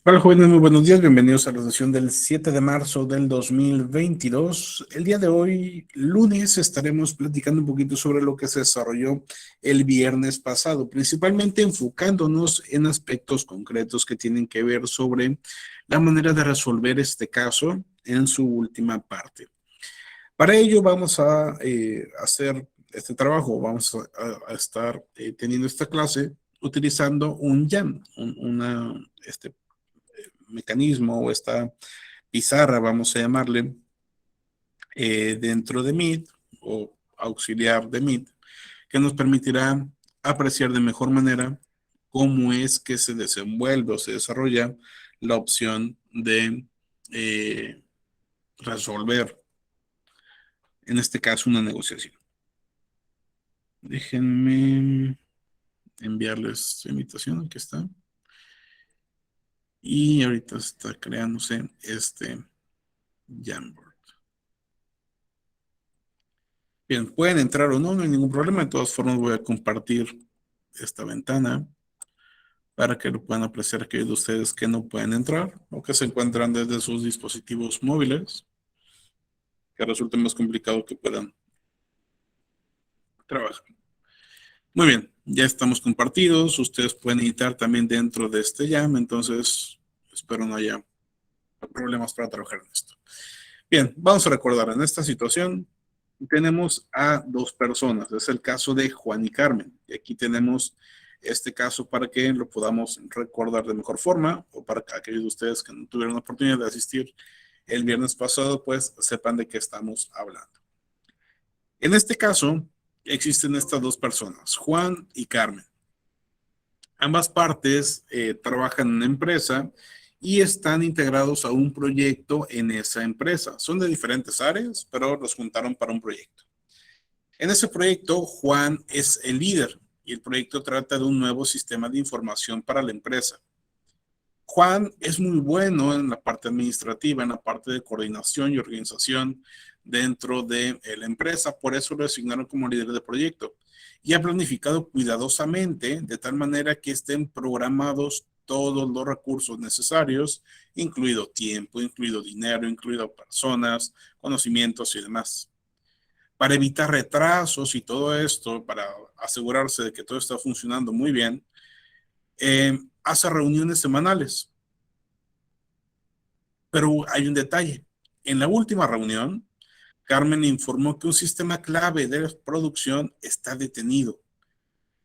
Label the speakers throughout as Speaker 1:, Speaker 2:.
Speaker 1: Hola jóvenes, muy buenos días, bienvenidos a la sesión del 7 de marzo del 2022. El día de hoy, lunes, estaremos platicando un poquito sobre lo que se desarrolló el viernes pasado, principalmente enfocándonos en aspectos concretos que tienen que ver sobre la manera de resolver este caso en su última parte. Para ello vamos a hacer este trabajo, vamos a estar teniendo esta clase utilizando un YAM, mecanismo o esta pizarra, vamos a llamarle, dentro de Meet o auxiliar de Meet, que nos permitirá apreciar de mejor manera cómo es que se desenvuelve o se desarrolla la opción de resolver, en este caso, una negociación. Déjenme enviarles la invitación, aquí está. Y ahorita está creándose este Jamboard. Bien, pueden entrar o no, no hay ningún problema. De todas formas, voy a compartir esta ventana para que lo puedan apreciar aquellos de ustedes que no pueden entrar o que se encuentran desde sus dispositivos móviles, que resulte más complicado que puedan trabajar. Muy bien, ya estamos compartidos. Ustedes pueden editar también dentro de este Jam, entonces espero no haya problemas para trabajar en esto. Bien, vamos a recordar, en esta situación tenemos a dos personas. Es el caso de Juan y Carmen. Y aquí tenemos este caso para que lo podamos recordar de mejor forma o para que aquellos de ustedes que no tuvieron la oportunidad de asistir el viernes pasado, pues sepan de qué estamos hablando. En este caso, existen estas dos personas, Juan y Carmen. Ambas partes trabajan en una empresa y están integrados a un proyecto en esa empresa. Son de diferentes áreas, pero los juntaron para un proyecto. En ese proyecto, Juan es el líder y el proyecto trata de un nuevo sistema de información para la empresa. Juan es muy bueno en la parte administrativa, en la parte de coordinación y organización dentro de la empresa, por eso lo designaron como líder de proyecto y ha planificado cuidadosamente de tal manera que estén programados todos los recursos necesarios, incluido tiempo, incluido dinero, incluido personas, conocimientos y demás. Para evitar retrasos y todo esto, para asegurarse de que todo está funcionando muy bien, hace reuniones semanales. Pero hay un detalle. En la última reunión, Carmen informó que un sistema clave de producción está detenido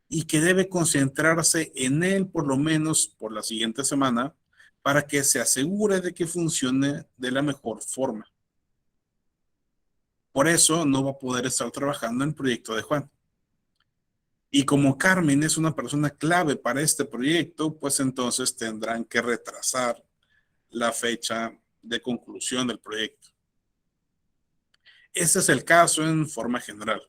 Speaker 1: y que debe concentrarse en él por lo menos por la siguiente semana para que se asegure de que funcione de la mejor forma. Por eso no va a poder estar trabajando en el proyecto de Juan. Y como Carmen es una persona clave para este proyecto, pues entonces tendrán que retrasar la fecha de conclusión del proyecto. Ese es el caso en forma general.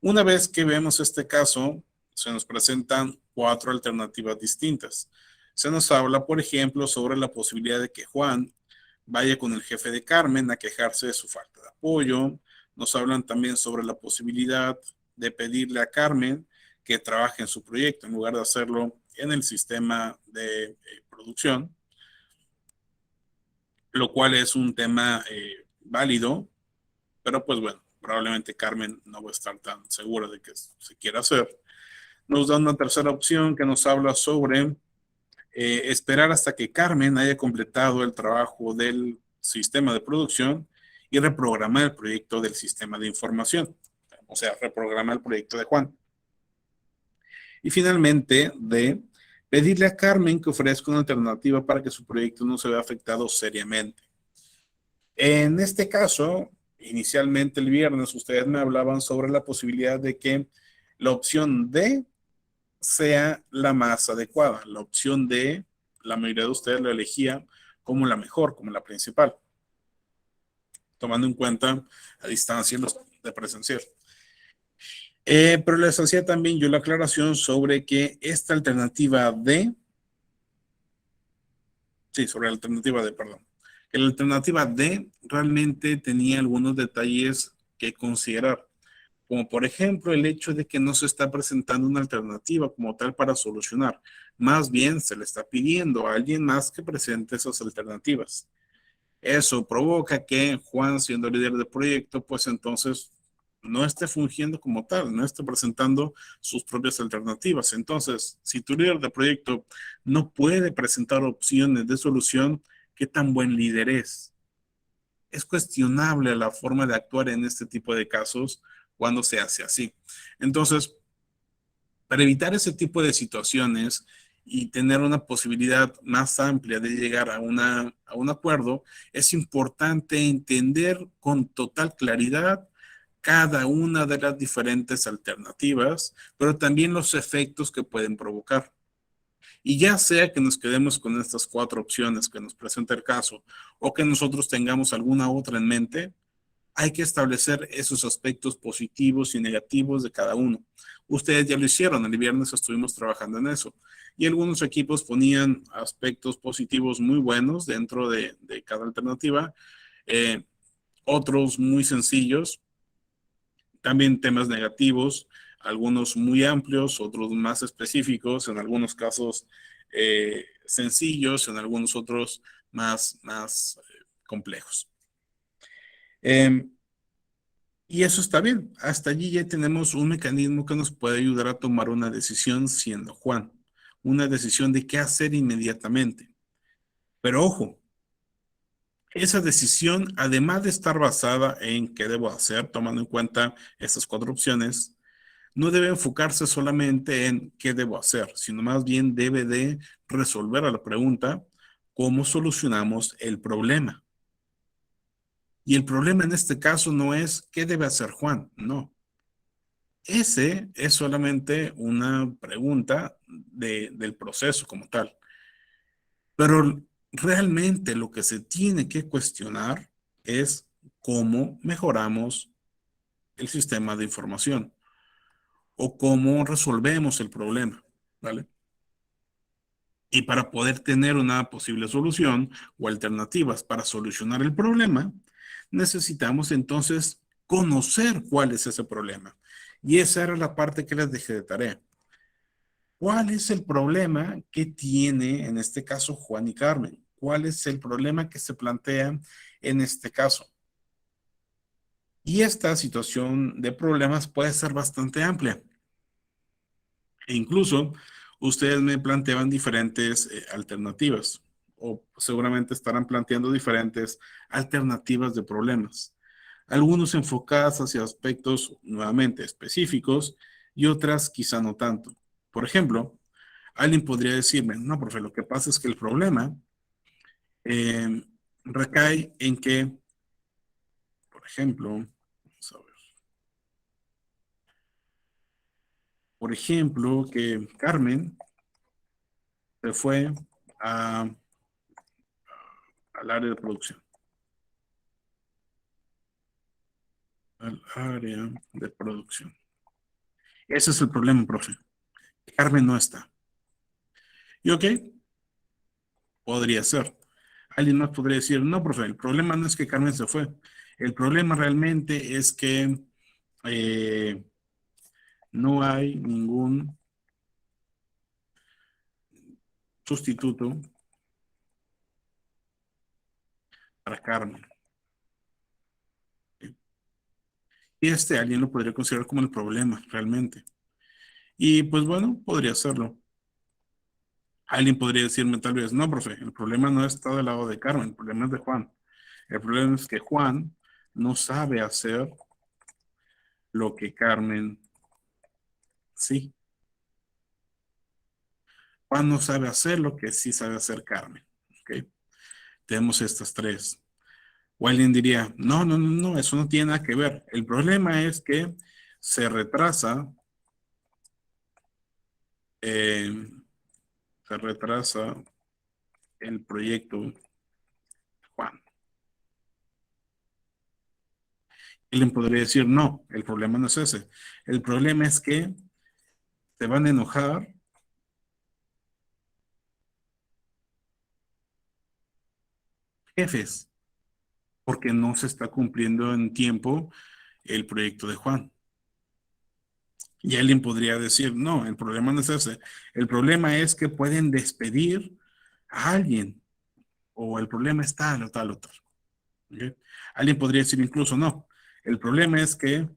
Speaker 1: Una vez que vemos este caso, se nos presentan cuatro alternativas distintas. Se nos habla, por ejemplo, sobre la posibilidad de que Juan vaya con el jefe de Carmen a quejarse de su falta de apoyo. Nos hablan también sobre la posibilidad de pedirle a Carmen que trabaje en su proyecto en lugar de hacerlo en el sistema de producción, lo cual es un tema válido, pero pues bueno, probablemente Carmen no va a estar tan segura de que se quiera hacer. Nos da una tercera opción que nos habla sobre esperar hasta que Carmen haya completado el trabajo del sistema de producción y reprogramar el proyecto del sistema de información. O sea, reprogramar el proyecto de Juan. Y finalmente, de pedirle a Carmen que ofrezca una alternativa para que su proyecto no se vea afectado seriamente. En este caso, inicialmente el viernes, ustedes me hablaban sobre la posibilidad de que la opción D sea la más adecuada. La opción D, la mayoría de ustedes la elegía como la mejor, como la principal, tomando en cuenta la distancia de presencial. Pero les hacía también yo la aclaración sobre que esta alternativa D, sí, sobre la alternativa D, perdón, que la alternativa D realmente tenía algunos detalles que considerar. como por ejemplo el hecho de que no se está presentando una alternativa como tal para solucionar. Más bien se le está pidiendo a alguien más que presente esas alternativas. Eso provoca que Juan, siendo líder de proyecto, pues entonces no esté fungiendo como tal, no esté presentando sus propias alternativas. Entonces, si tu líder de proyecto no puede presentar opciones de solución, ¿qué tan buen líder es? Es cuestionable la forma de actuar en este tipo de casos cuando se hace así. Entonces, para evitar ese tipo de situaciones y tener una posibilidad más amplia de llegar a un acuerdo, es importante entender con total claridad cada una de las diferentes alternativas, pero también los efectos que pueden provocar. Y ya sea que nos quedemos con estas cuatro opciones que nos presenta el caso o que nosotros tengamos alguna otra en mente, hay que establecer esos aspectos positivos y negativos de cada uno. Ustedes ya lo hicieron, el viernes estuvimos trabajando en eso. Y algunos equipos ponían aspectos positivos muy buenos dentro de cada alternativa, eh, otros muy sencillos, también temas negativos, algunos muy amplios, otros más específicos, en algunos casos sencillos, en algunos otros más complejos. Eh, y eso está bien. Hasta allí ya tenemos un mecanismo que nos puede ayudar a tomar una decisión siendo Juan. Una decisión de qué hacer inmediatamente. Pero ojo, esa decisión, además de estar basada en qué debo hacer, tomando en cuenta estas cuatro opciones, no debe enfocarse solamente en qué debo hacer, sino más bien debe de resolver a la pregunta, ¿cómo solucionamos el problema? Y el problema en este caso no es qué debe hacer Juan, no. Ese es solamente una pregunta del proceso como tal. Pero realmente lo que se tiene que cuestionar es cómo mejoramos el sistema de información o cómo resolvemos el problema, ¿vale? Y para poder tener una posible solución o alternativas para solucionar el problema, necesitamos entonces conocer cuál es ese problema. Y esa era la parte que les dejé de tarea. ¿Cuál es el problema que tiene en este caso Juan y Carmen? ¿Cuál es el problema que se plantea en este caso? Y esta situación de problemas puede ser bastante amplia. E incluso ustedes me planteaban diferentes alternativas o seguramente estarán planteando diferentes alternativas de problemas. Algunos enfocadas hacia aspectos nuevamente específicos y otras quizá no tanto. Por ejemplo, alguien podría decirme, no, profe, lo que pasa es que el problema eh, recae en que, por ejemplo, vamos a ver, por ejemplo, que Carmen se fue a- al área de producción. Al área de producción. Ese es el problema, profe. Carmen no está. Y ok, podría ser. Alguien más podría decir, no, profe, el problema no es que Carmen se fue. El problema realmente es que eh, no hay ningún sustituto para Carmen. Y alguien lo podría considerar como el problema, realmente. Y pues bueno, podría serlo. Alguien podría decirme tal vez, no, profe, el problema no está del lado de Carmen, el problema es de Juan. El problema es que Juan no sabe hacer lo que Carmen sí. Juan no sabe hacer lo que sí sabe hacer Carmen. ¿Ok? Tenemos estas tres. O alguien diría, no, no, no, no, eso no tiene nada que ver. El problema es que se retrasa, eh, se retrasa el proyecto Juan. Alguien podría decir, no, el problema no es ese. El problema es que se van a enojar jefes porque no se está cumpliendo en tiempo el proyecto de Juan. Y alguien podría decir, no, el problema no es ese. El problema es que pueden despedir a alguien. O el problema es tal o tal o tal. ¿Ok? Alguien podría decir incluso, no. El problema es que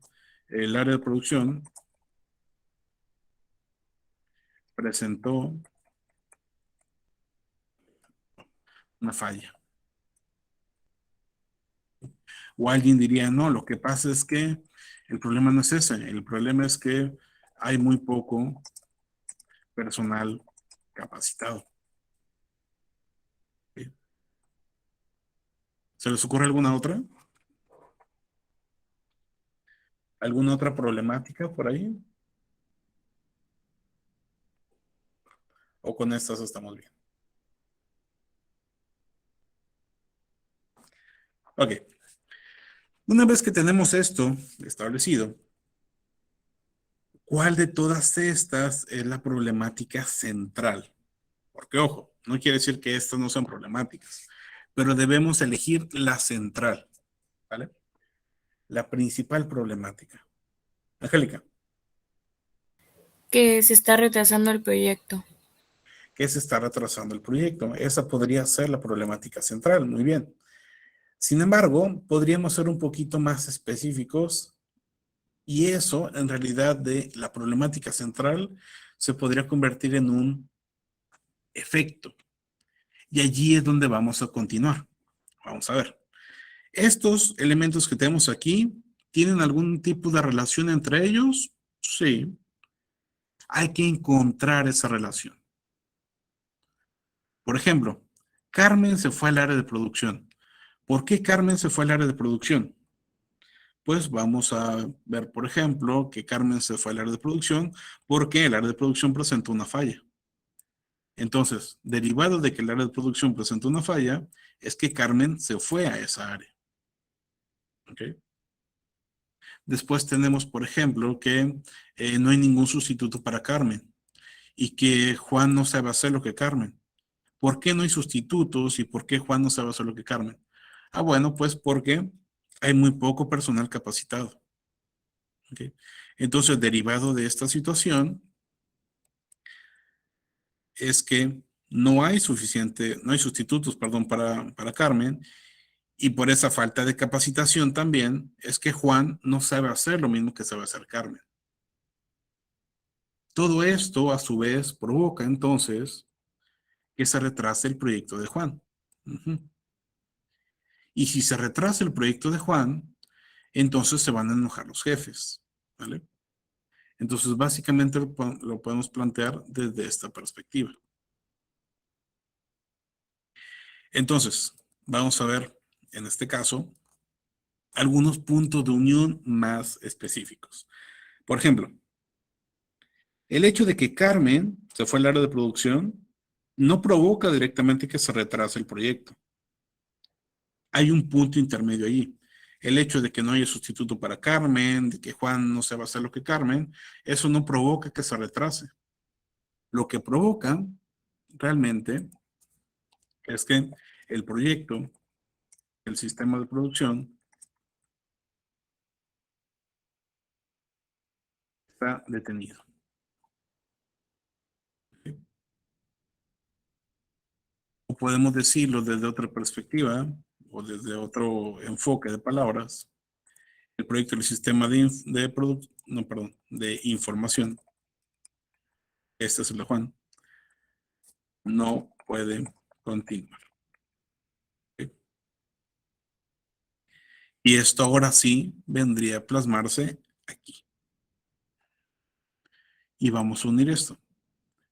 Speaker 1: el área de producción presentó una falla. O alguien diría, no, lo que pasa es que el problema no es ese. El problema es que hay muy poco personal capacitado. ¿Sí? ¿Se les ocurre alguna otra? ¿Alguna otra problemática por ahí? ¿O con estas estamos bien? Ok. Una vez que tenemos esto establecido, ¿cuál de todas estas es la problemática central? Porque, ojo, no quiere decir que estas no sean problemáticas, pero debemos elegir la central, ¿vale? La principal problemática. Angélica,
Speaker 2: Que se está retrasando el proyecto.
Speaker 1: ¿qué se está retrasando el proyecto? Esa podría ser la problemática central, muy bien. Sin embargo, podríamos ser un poquito más específicos y eso, en realidad, de la problemática central se podría convertir en un efecto. Y allí es donde vamos a continuar. Vamos a ver. Estos elementos que tenemos aquí, ¿tienen algún tipo de relación entre ellos? Sí. Hay que encontrar esa relación. Por ejemplo, Carmen se fue al área de producción. ¿Por qué Carmen se fue al área de producción? Pues vamos a ver, por ejemplo, que Carmen se fue al área de producción porque el área de producción presentó una falla. Entonces, derivado de que el área de producción presentó una falla, es que Carmen se fue a esa área. ¿Ok? Después tenemos, por ejemplo, que no hay ningún sustituto para Carmen y que Juan no sabe hacer lo que Carmen. ¿Por qué no hay sustitutos y por qué Juan no sabe hacer lo que Carmen? Ah, bueno, pues porque hay muy poco personal capacitado. ¿Ok? Entonces, derivado de esta situación, es que no hay sustitutos, perdón, para Carmen, y por esa falta de capacitación también es que Juan no sabe hacer lo mismo que sabe hacer Carmen. Todo esto, a su vez, provoca entonces que se retrase el proyecto de Juan. Ujú. Y si se retrasa el proyecto de Juan, entonces se van a enojar los jefes, ¿vale? Entonces, básicamente lo podemos plantear desde esta perspectiva. Entonces, vamos a ver, en este caso, algunos puntos de unión más específicos. Por ejemplo, el hecho de que Carmen se fue al área de producción no provoca directamente que se retrase el proyecto. Hay un punto intermedio allí. El hecho de que no haya sustituto para Carmen, de que Juan no se va a hacer lo que Carmen, eso no provoca que se retrase. Lo que provoca realmente es que el proyecto, el sistema de producción, está detenido. O podemos decirlo desde otra perspectiva o desde otro enfoque de palabras. El proyecto del sistema no, perdón, de información, este es el de Juan, no puede continuar. ¿Ok? Y esto ahora sí vendría a plasmarse aquí. Y vamos a unir esto.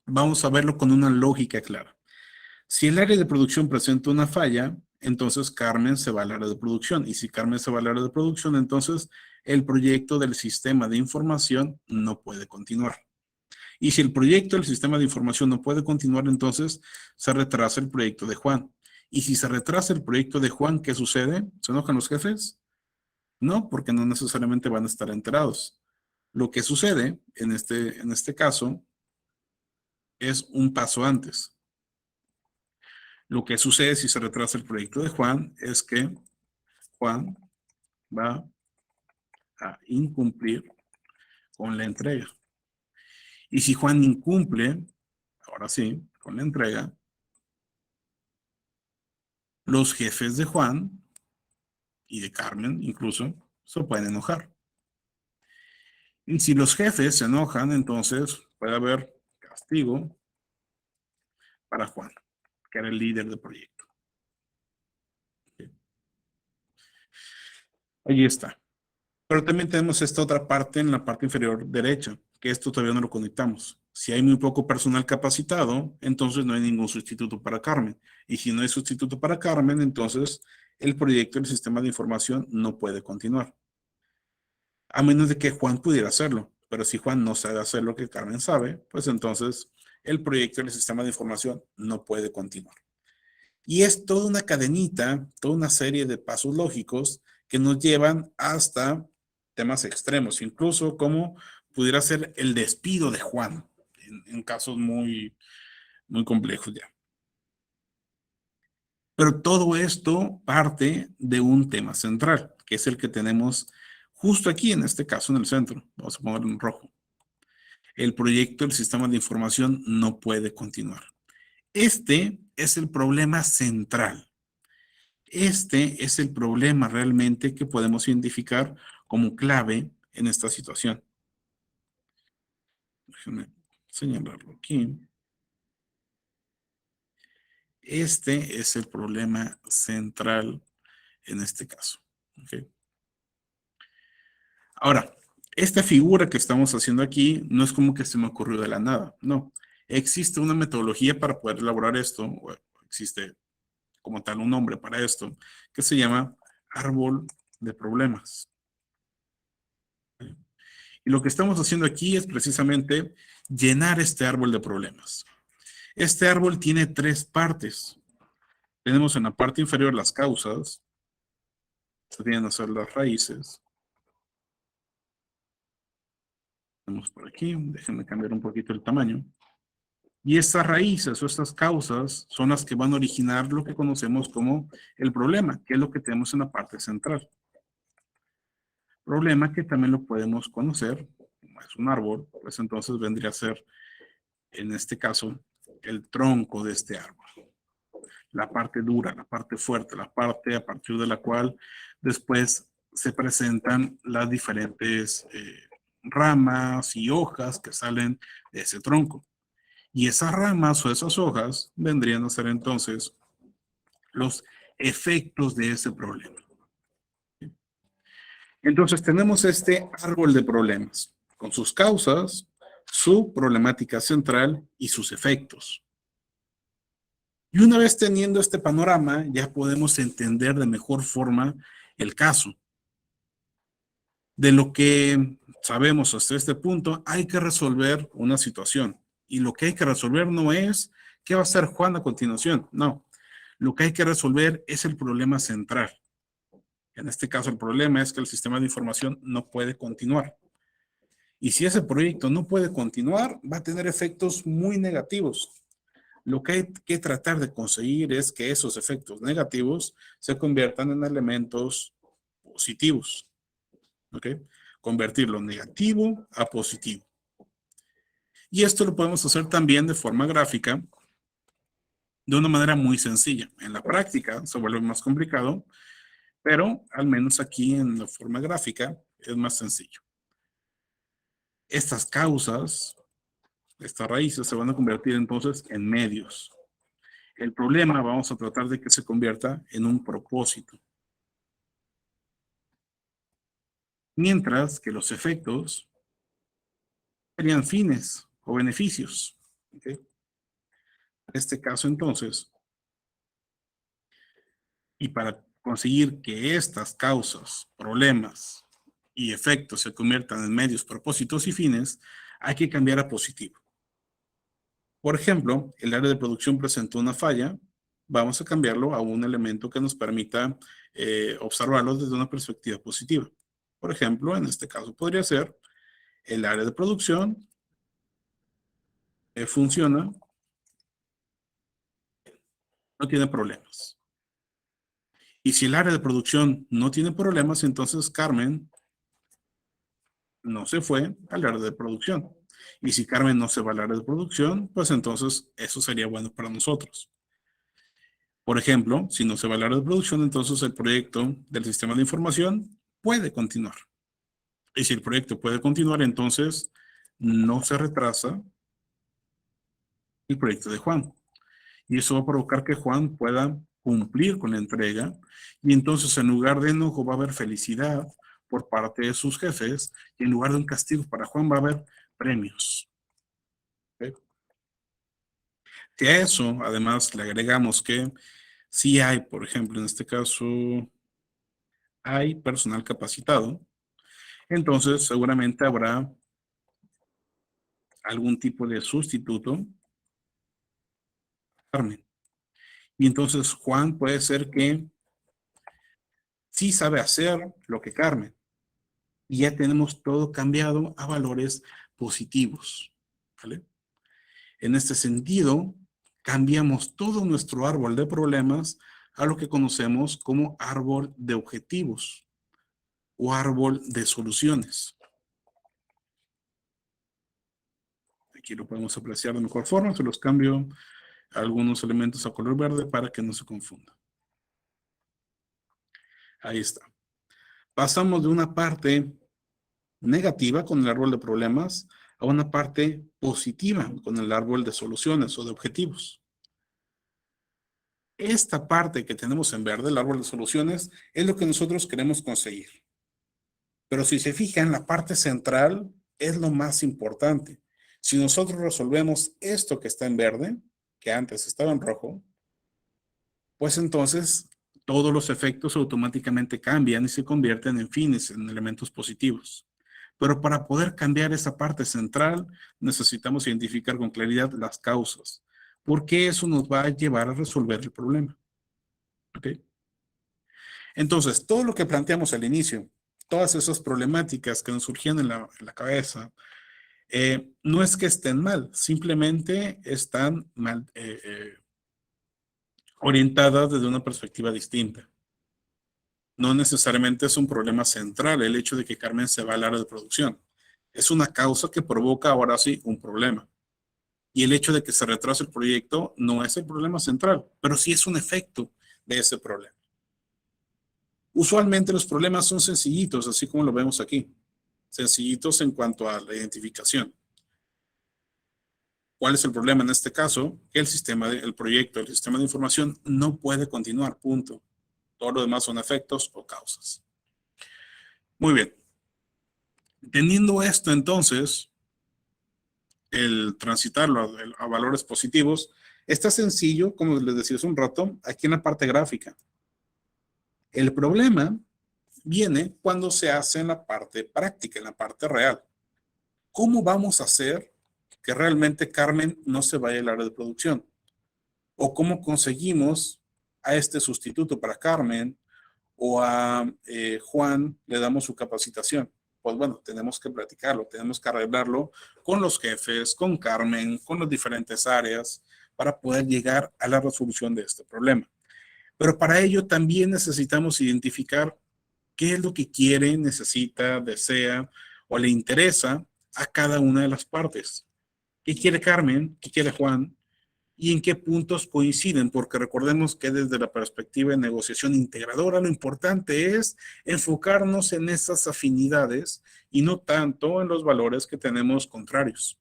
Speaker 1: Vamos a verlo con una lógica clara. Si el área de producción presenta una falla, entonces Carmen se va al área de producción. Y si Carmen se va al área de producción, entonces el proyecto del sistema de información no puede continuar. Y si el proyecto del sistema de información no puede continuar, entonces se retrasa el proyecto de Juan. Y si se retrasa el proyecto de Juan, ¿qué sucede? ¿Se enojan los jefes? No, porque no necesariamente van a estar enterados. Lo que sucede en este caso es un paso antes. Lo que sucede si se retrasa el proyecto de Juan es que Juan va a incumplir con la entrega. Y si Juan incumple, ahora sí, con la entrega, los jefes de Juan y de Carmen incluso se pueden enojar. Y si los jefes se enojan, entonces puede haber castigo para Juan, que era el líder del proyecto. Ahí está. Pero también tenemos esta otra parte en la parte inferior derecha, que esto todavía no lo conectamos. Si hay muy poco personal capacitado, entonces no hay ningún sustituto para Carmen. Y si no hay sustituto para Carmen, entonces el proyecto del sistema de información no puede continuar. A menos de que Juan pudiera hacerlo. Pero si Juan no sabe hacer lo que Carmen sabe, pues entonces el proyecto del sistema de información no puede continuar. Y es toda una cadenita, toda una serie de pasos lógicos que nos llevan hasta temas extremos, incluso como pudiera ser el despido de Juan, en casos muy, muy complejos ya. Pero todo esto parte de un tema central, que es el que tenemos justo aquí, en este caso, en el centro. Vamos a ponerlo en rojo. El proyecto del sistema de información no puede continuar. Este es el problema central. Este es el problema realmente que podemos identificar como clave en esta situación. Déjenme señalarlo aquí. Este es el problema central en este caso. ¿Okay? Ahora, esta figura que estamos haciendo aquí no es como que se me ocurrió de la nada, no. Existe una metodología para poder elaborar esto, o existe como tal un nombre para esto, que se llama árbol de problemas. Y lo que estamos haciendo aquí es precisamente llenar este árbol de problemas. Este árbol tiene tres partes. Tenemos en la parte inferior las causas, se vienen a ser las raíces. Tenemos por aquí, déjenme cambiar un poquito el tamaño. Y estas raíces o estas causas son las que van a originar lo que conocemos como el problema, que es lo que tenemos en la parte central. Problema que también lo podemos conocer, como es un árbol, pues entonces vendría a ser, en este caso, el tronco de este árbol. La parte dura, la parte fuerte, la parte a partir de la cual después se presentan las diferentes ramas y hojas que salen de ese tronco. Y esas ramas o esas hojas vendrían a ser entonces los efectos de ese problema. Entonces tenemos este árbol de problemas, con sus causas, su problemática central y sus efectos. Y una vez teniendo este panorama, ya podemos entender de mejor forma el caso. De lo que sabemos hasta este punto, hay que resolver una situación. Y lo que hay que resolver no es qué va a hacer Juan a continuación, no. Lo que hay que resolver es el problema central. En este caso, el problema es que el sistema de información no puede continuar. Y si ese proyecto no puede continuar, va a tener efectos muy negativos. Lo que hay que tratar de conseguir es que esos efectos negativos se conviertan en elementos positivos. ¿Ok? Convertir lo negativo a positivo. Y esto lo podemos hacer también de forma gráfica, de una manera muy sencilla. En la práctica se vuelve más complicado, pero al menos aquí en la forma gráfica es más sencillo. Estas causas, estas raíces se van a convertir entonces en medios. El problema vamos a tratar de que se convierta en un propósito. Mientras que los efectos serían fines o beneficios. ¿Okay? En este caso entonces, y para conseguir que estas causas, problemas y efectos se conviertan en medios, propósitos y fines, hay que cambiar a positivo. Por ejemplo, el área de producción presentó una falla, vamos a cambiarlo a un elemento que nos permita observarlo desde una perspectiva positiva. Por ejemplo, en este caso podría ser el área de producción funciona, no tiene problemas. Y si el área de producción no tiene problemas, entonces Carmen no se fue al área de producción. Y si Carmen no se va al área de producción, pues entonces eso sería bueno para nosotros. Por ejemplo, si no se va al área de producción, entonces el proyecto del sistema de información puede continuar. Y si el proyecto puede continuar, entonces no se retrasa el proyecto de Juan. Y eso va a provocar que Juan pueda cumplir con la entrega. Y entonces en lugar de enojo va a haber felicidad por parte de sus jefes. Y en lugar de un castigo para Juan va a haber premios. ¿Okay? Si a eso además le agregamos que si hay, por ejemplo, en este caso, hay personal capacitado, entonces seguramente habrá algún tipo de sustituto, Carmen. Y entonces Juan puede ser que sí sabe hacer lo que Carmen. Y ya tenemos todo cambiado a valores positivos. ¿Vale? En este sentido, cambiamos todo nuestro árbol de problemas a lo que conocemos como árbol de objetivos o árbol de soluciones. Aquí lo podemos apreciar de mejor forma, se los cambio algunos elementos a color verde para que no se confunda. Ahí está. Pasamos de una parte negativa con el árbol de problemas a una parte positiva con el árbol de soluciones o de objetivos. Esta parte que tenemos en verde, el árbol de soluciones, es lo que nosotros queremos conseguir. Pero si se fijan, la parte central es lo más importante. Si nosotros resolvemos esto que está en verde, que antes estaba en rojo, pues entonces todos los efectos automáticamente cambian y se convierten en fines, en elementos positivos. Pero para poder cambiar esa parte central, necesitamos identificar con claridad las causas, porque eso nos va a llevar a resolver el problema. ¿Ok? Entonces, todo lo que planteamos al inicio, todas esas problemáticas que nos surgían en la cabeza, no es que estén mal, simplemente están mal, orientadas desde una perspectiva distinta. No necesariamente es un problema central el hecho de que Carmen se va al área de producción. Es una causa que provoca ahora sí un problema. Y el hecho de que se retrase el proyecto no es el problema central, pero sí es un efecto de ese problema. Usualmente los problemas son sencillitos, así como lo vemos aquí. Sencillitos en cuanto a la identificación. ¿Cuál es el problema en este caso? Que el proyecto, el sistema de información no puede continuar, punto. Todo lo demás son efectos o causas. Muy bien. Teniendo esto entonces, el transitarlo a valores positivos, está sencillo, como les decía hace un rato, aquí en la parte gráfica. El problema viene cuando se hace en la parte práctica, en la parte real. ¿Cómo vamos a hacer que realmente Carmen no se vaya al área de producción? ¿O cómo conseguimos a este sustituto para Carmen o a Juan le damos su capacitación? Pues bueno, tenemos que platicarlo, tenemos que arreglarlo con los jefes, con Carmen, con las diferentes áreas para poder llegar a la resolución de este problema. Pero para ello también necesitamos identificar qué es lo que quiere, necesita, desea o le interesa a cada una de las partes. ¿Qué quiere Carmen? ¿Qué quiere Juan? ¿Y en qué puntos coinciden? Porque recordemos que desde la perspectiva de negociación integradora, lo importante es enfocarnos en esas afinidades y no tanto en los valores que tenemos contrarios.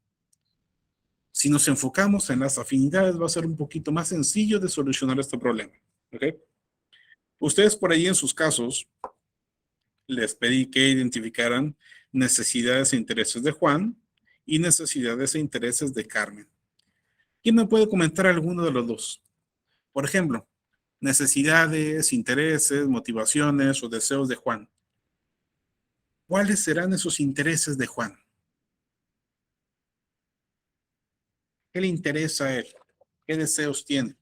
Speaker 1: Si nos enfocamos en las afinidades, va a ser un poquito más sencillo de solucionar este problema. ¿Okay? Ustedes por ahí en sus casos, les pedí que identificaran necesidades e intereses de Juan y necesidades e intereses de Carmen. ¿Quién me puede comentar alguno de los dos? Por ejemplo, necesidades, intereses, motivaciones o deseos de Juan. ¿Cuáles serán esos intereses de Juan? ¿Qué le interesa a él? ¿Qué deseos tiene?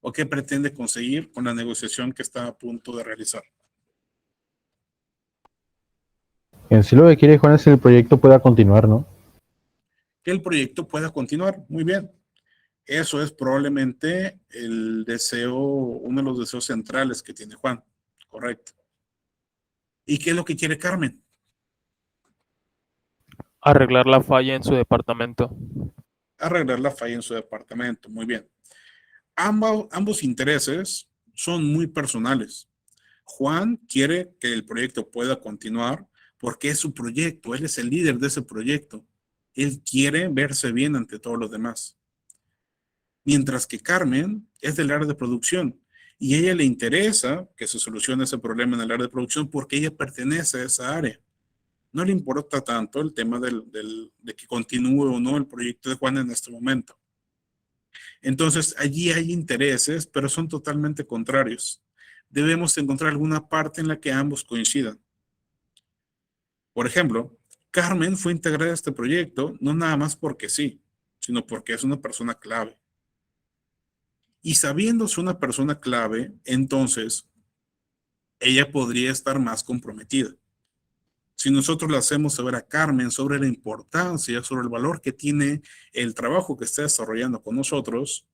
Speaker 1: ¿O qué pretende conseguir con la negociación que está a punto de realizar?
Speaker 3: En sí lo que quiere Juan es que el proyecto pueda continuar, ¿no?
Speaker 1: Que el proyecto pueda continuar. Muy bien. Eso es probablemente el deseo, uno de los deseos centrales que tiene Juan. Correcto. ¿Y qué es lo que quiere Carmen?
Speaker 4: Arreglar la falla en su departamento.
Speaker 1: Arreglar la falla en su departamento. Muy bien. Ambos intereses son muy personales. Juan quiere que el proyecto pueda continuar porque es su proyecto, él es el líder de ese proyecto. Él quiere verse bien ante todos los demás. Mientras que Carmen es del área de producción y a ella le interesa que se solucione ese problema en el área de producción porque ella pertenece a esa área. No le importa tanto el tema de que continúe o no el proyecto de Juan en este momento. Entonces, allí hay intereses, pero son totalmente contrarios. Debemos encontrar alguna parte en la que ambos coincidan. Por ejemplo, Carmen fue integrada a este proyecto no nada más porque sí, sino porque es una persona clave. Y sabiéndose una persona clave, entonces ella podría estar más comprometida. Si nosotros le hacemos saber a Carmen sobre la importancia, sobre el valor que tiene el trabajo que está desarrollando con nosotros,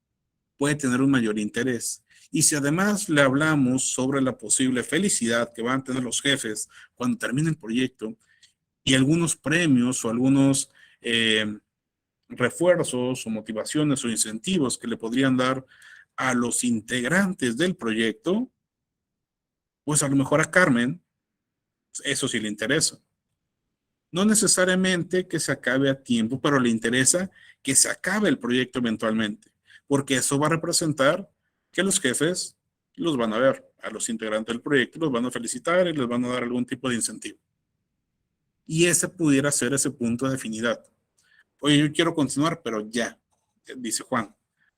Speaker 1: puede tener un mayor interés. Y si además le hablamos sobre la posible felicidad que van a tener los jefes cuando termine el proyecto y algunos premios o algunos refuerzos o motivaciones o incentivos que le podrían dar a los integrantes del proyecto, pues a lo mejor a Carmen eso sí le interesa. No necesariamente que se acabe a tiempo, pero le interesa que se acabe el proyecto eventualmente, porque eso va a representar que los jefes los van a ver, a los integrantes del proyecto los van a felicitar y les van a dar algún tipo de incentivo. Y ese pudiera ser ese punto de afinidad. Oye, yo quiero continuar, pero ya, dice Juan.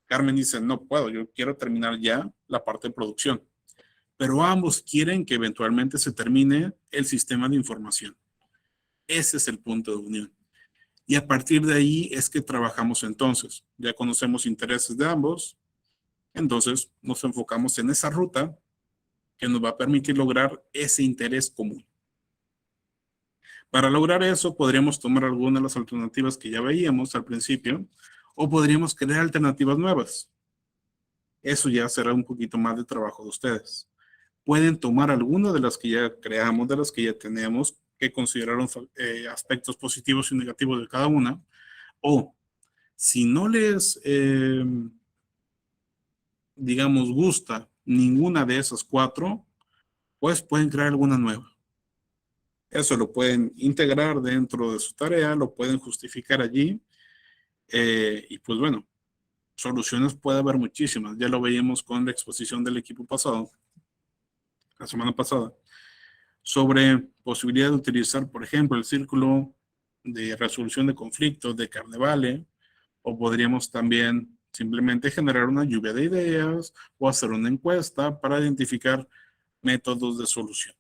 Speaker 1: Carmen dice, no puedo, yo quiero terminar ya la parte de producción. Pero ambos quieren que eventualmente se termine el sistema de información. Ese es el punto de unión. Y a partir de ahí es que trabajamos entonces. Ya conocemos intereses de ambos, entonces nos enfocamos en esa ruta que nos va a permitir lograr ese interés común. Para lograr eso, podríamos tomar algunas de las alternativas que ya veíamos al principio, o podríamos crear alternativas nuevas. Eso ya será un poquito más de trabajo de ustedes. Pueden tomar algunas de las que ya creamos, de las que ya tenemos, que consideraron aspectos positivos y negativos de cada una, o si no les, digamos, gusta ninguna de esas cuatro, pues pueden crear alguna nueva. Eso lo pueden integrar dentro de su tarea, lo pueden justificar allí, y pues bueno, soluciones puede haber muchísimas. Ya lo veíamos con la exposición del equipo pasado, la semana pasada, sobre posibilidad de utilizar, por ejemplo, el círculo de resolución de conflictos de Carnevale, o podríamos también simplemente generar una lluvia de ideas o hacer una encuesta para identificar métodos de solución.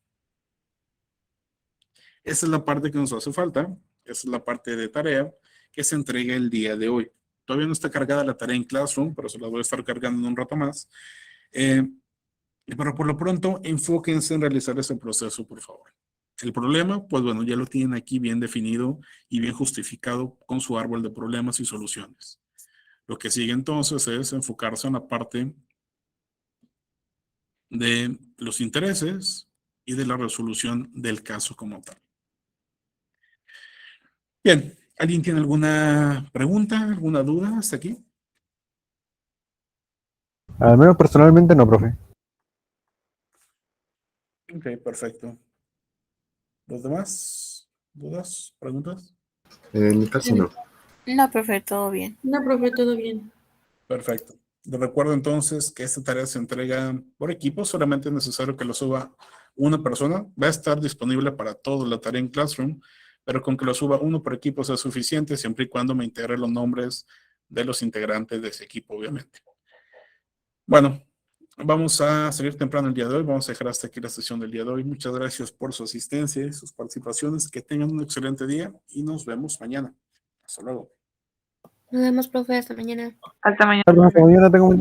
Speaker 1: Esa es la parte que nos hace falta, esa es la parte de tarea que se entrega el día de hoy. Todavía no está cargada la tarea en Classroom, pero se la voy a estar cargando en un rato más. Pero por lo pronto, enfóquense en realizar ese proceso, por favor. El problema, pues bueno, ya lo tienen aquí bien definido y bien justificado con su árbol de problemas y soluciones. Lo que sigue entonces es enfocarse en la parte de los intereses y de la resolución del caso como tal. Bien, ¿alguien tiene alguna pregunta, alguna duda hasta aquí?
Speaker 3: Al menos personalmente no, profe.
Speaker 1: Ok, perfecto. ¿Los demás? ¿Dudas? ¿Preguntas?
Speaker 5: En mi caso no.
Speaker 2: No, profe, todo bien.
Speaker 6: No, profe, todo bien.
Speaker 1: Perfecto. Les recuerdo entonces que esta tarea se entrega por equipo, solamente es necesario que lo suba una persona. Va a estar disponible para toda la tarea en Classroom, pero con que lo suba uno por equipo sea suficiente, siempre y cuando me integre los nombres de los integrantes de ese equipo, obviamente. Bueno, vamos a salir temprano el día de hoy. Vamos a dejar hasta aquí la sesión del día de hoy. Muchas gracias por su asistencia y sus participaciones. Que tengan un excelente día y nos vemos mañana. Hasta luego.
Speaker 6: Nos vemos, profe, hasta mañana.
Speaker 2: Hasta mañana.
Speaker 3: Hasta mañana, tengo un